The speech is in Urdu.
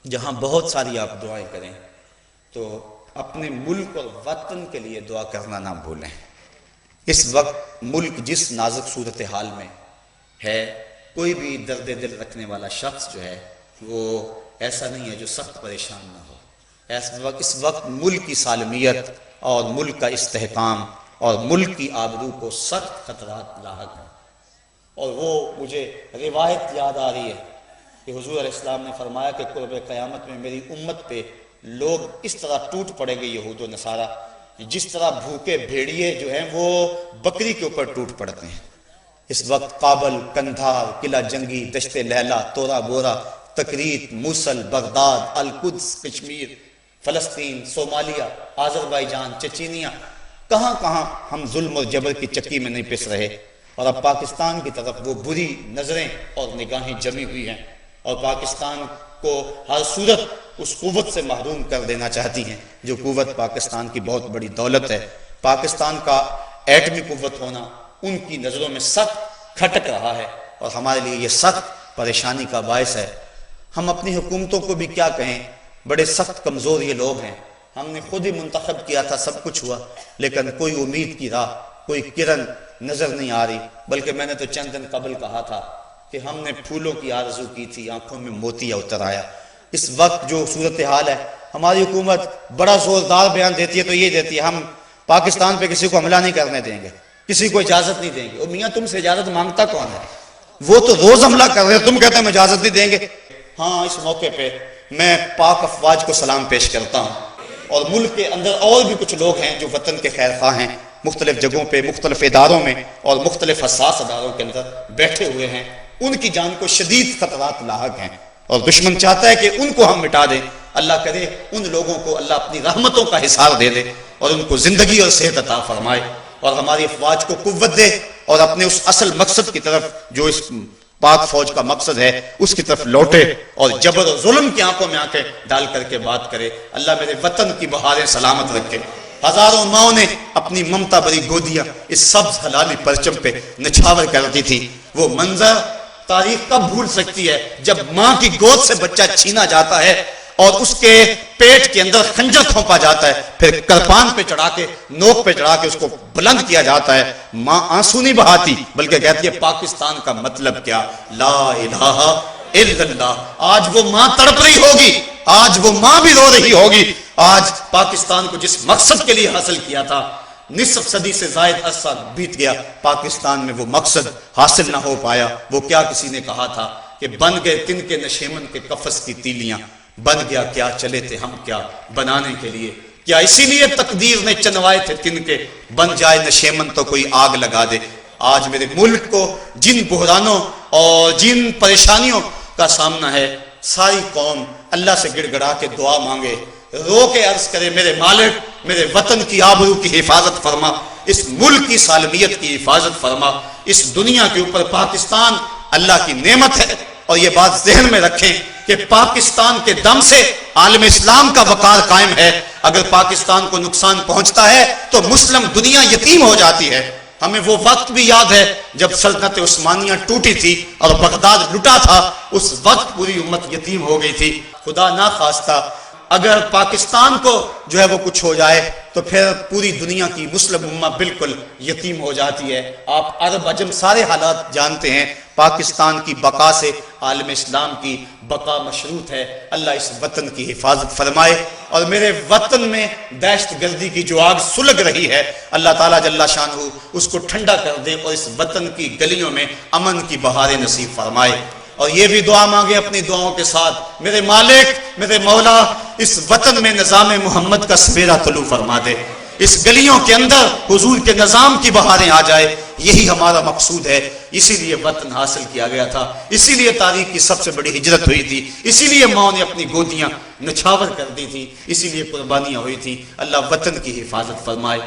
جہاں بہت ساری آپ دعائیں کریں تو اپنے ملک اور وطن کے لیے دعا کرنا نہ بھولیں۔ اس وقت ملک جس نازک صورتحال میں ہے، کوئی بھی درد دل رکھنے والا شخص جو ہے وہ ایسا نہیں ہے جو سخت پریشان نہ ہو۔ اس وقت ملک کی سالمیت اور ملک کا استحکام اور ملک کی آبرو کو سخت خطرات لاحق ہیں، اور وہ مجھے روایت یاد آ رہی ہے کہ حضور علیہ السلام نے فرمایا کہ قرب قیامت میں میری امت پہ لوگ اس طرح ٹوٹ پڑیں گے، یہود و نصارہ، جس طرح بھوکے بھیڑیے جو ہیں وہ بکری کے اوپر ٹوٹ پڑتے ہیں۔ اس وقت کابل، کندھار، قلعہ جنگی، دشت لیلہ، تورا بورا، تکریت، موصل، بغداد، القدس، کشمیر، فلسطین، صومالیہ، آذربائیجان، چچینیا، کہاں کہاں ہم ظلم اور جبر کی چکی میں نہیں پس رہے، اور اب پاکستان کی طرف وہ بری نظریں اور نگاہیں جمی ہوئی ہیں، اور پاکستان کو ہر صورت اس قوت سے محروم کر دینا چاہتی ہیں جو قوت پاکستان کی بہت بڑی دولت ہے۔ پاکستان کا ایٹمی قوت ہونا ان کی نظروں میں سخت کھٹک رہا ہے، اور ہمارے لیے یہ سخت پریشانی کا باعث ہے۔ ہم اپنی حکومتوں کو بھی کیا کہیں، بڑے سخت کمزور یہ لوگ ہیں۔ ہم نے خود ہی منتخب کیا تھا، سب کچھ ہوا، لیکن کوئی امید کی راہ، کوئی کرن نظر نہیں آ رہی۔ بلکہ میں نے تو چند دن قبل کہا تھا کہ ہم نے پھولوں کی آرزو کی تھی، آنکھوں میں موتیا اتر آیا۔ اس وقت جو صورتحال ہے، ہماری حکومت بڑا زوردار بیان دیتی ہے تو یہ دیتی ہے ہم پاکستان پہ کسی کو حملہ نہیں کرنے دیں گے، کسی کو اجازت نہیں دیں گے۔ اور میاں تم سے اجازت مانگتا کون ہے؟ وہ تو روز حملہ کر رہے ہیں، تم کہتے ہیں ہم اجازت نہیں دیں گے۔ ہاں، اس موقع پہ میں پاک افواج کو سلام پیش کرتا ہوں، اور ملک کے اندر اور بھی کچھ لوگ ہیں جو وطن کے خیر خواہ ہیں، مختلف جگہوں پہ، مختلف اداروں میں اور مختلف حساس اداروں کے اندر بیٹھے ہوئے ہیں۔ ان کی جان کو شدید خطرات لاحق ہیں، اور دشمن چاہتا ہے کہ ان کو ہم مٹا دیں۔ اللہ کرے ان لوگوں کو اللہ اپنی رحمتوں کا حصار دے دے، اور ان کو زندگی اور صحت عطا فرمائے، اور ہماری افواج کو قوت دے، اور اپنے اس اصل مقصد کی طرف جو اس پاک فوج کا مقصد ہے اس کی طرف لوٹے، اور جبر و ظلم کی آنکھوں میں آنکھیں ڈال کر کے بات کرے۔ اللہ میرے وطن کی بہاریں سلامت رکھے۔ ہزاروں ماؤں نے اپنی ممتا بری گودیاں اس سبز حلالی پرچم پہ نچھاور کرتی تھی۔ وہ منظر تاریخ کب بھول سکتی ہے جب ماں کی گود سے بچہ چھینا جاتا ہے اور اس کے پیٹ کے اندر خنجر کھونپا جاتا ہے، پھر کرپان پہ چڑھا کے، نوک پہ چڑھا کے اس کو بلند کیا جاتا ہے۔ ماں آنسو نہیں بہاتی بلکہ کہتی ہے پاکستان کا مطلب کیا، لا الہ الا اللہ۔ آج وہ ماں تڑپ رہی ہوگی، آج وہ ماں بھی رو رہی ہوگی۔ آج پاکستان کو جس مقصد کے لیے حاصل کیا تھا، نصف صدی سے زائد عرصہ بیت گیا، پاکستان میں وہ مقصد حاصل نہ ہو پایا۔ وہ کیا کسی نے کہا تھا کہ بن گئے تن کے نشیمن کے قفس کی تیلیاں، بن گیا کیا چلے تھے ہم کیا بنانے کے لیے، کیا اسی لیے تقدیر نے چنوائے تھے تن کے، بن جائے نشیمن تو کوئی آگ لگا دے۔ آج میرے ملک کو جن بحرانوں اور جن پریشانیوں کا سامنا ہے، ساری قوم اللہ سے گڑ گڑا کے دعا مانگے، رو کے عرض کرے، میرے مالک میرے وطن کی آبرو کی حفاظت فرما، اس ملک کی سالمیت کی حفاظت فرما۔ اس دنیا کے اوپر پاکستان اللہ کی نعمت ہے، اور یہ بات ذہن میں رکھیں کہ پاکستان کے دم سے عالم اسلام کا وقار قائم ہے۔ اگر پاکستان کو نقصان پہنچتا ہے تو مسلم دنیا یتیم ہو جاتی ہے۔ ہمیں وہ وقت بھی یاد ہے جب سلطنت عثمانیہ ٹوٹی تھی اور بغداد لٹا تھا، اس وقت پوری امت یتیم ہو گئی تھی۔ خدا نہ خواستہ اگر پاکستان کو جو ہے وہ کچھ ہو جائے تو پھر پوری دنیا کی مسلم امہ بالکل یتیم ہو جاتی ہے۔ آپ عرب عجم سارے حالات جانتے ہیں، پاکستان کی بقا سے عالم اسلام کی بقا مشروط ہے۔ اللہ اس وطن کی حفاظت فرمائے، اور میرے وطن میں دہشت گردی کی جو آگ سلگ رہی ہے، اللہ تعالیٰ جل شانہ اس کو ٹھنڈا کر دے، اور اس وطن کی گلیوں میں امن کی بہاریں نصیب فرمائے۔ اور یہ بھی دعا مانگے اپنی دعاؤں کے ساتھ، میرے مالک میرے مولا اس وطن میں نظام محمد کا سویرا طلوع فرما دے، اس گلیوں کے اندر حضور کے نظام کی بہاریں آ جائے۔ یہی ہمارا مقصود ہے، اسی لیے وطن حاصل کیا گیا تھا، اسی لیے تاریخ کی سب سے بڑی ہجرت ہوئی تھی، اسی لیے ماں نے اپنی گودیاں نچھاور کر دی تھی، اسی لیے قربانیاں ہوئی تھی۔ اللہ وطن کی حفاظت فرمائے۔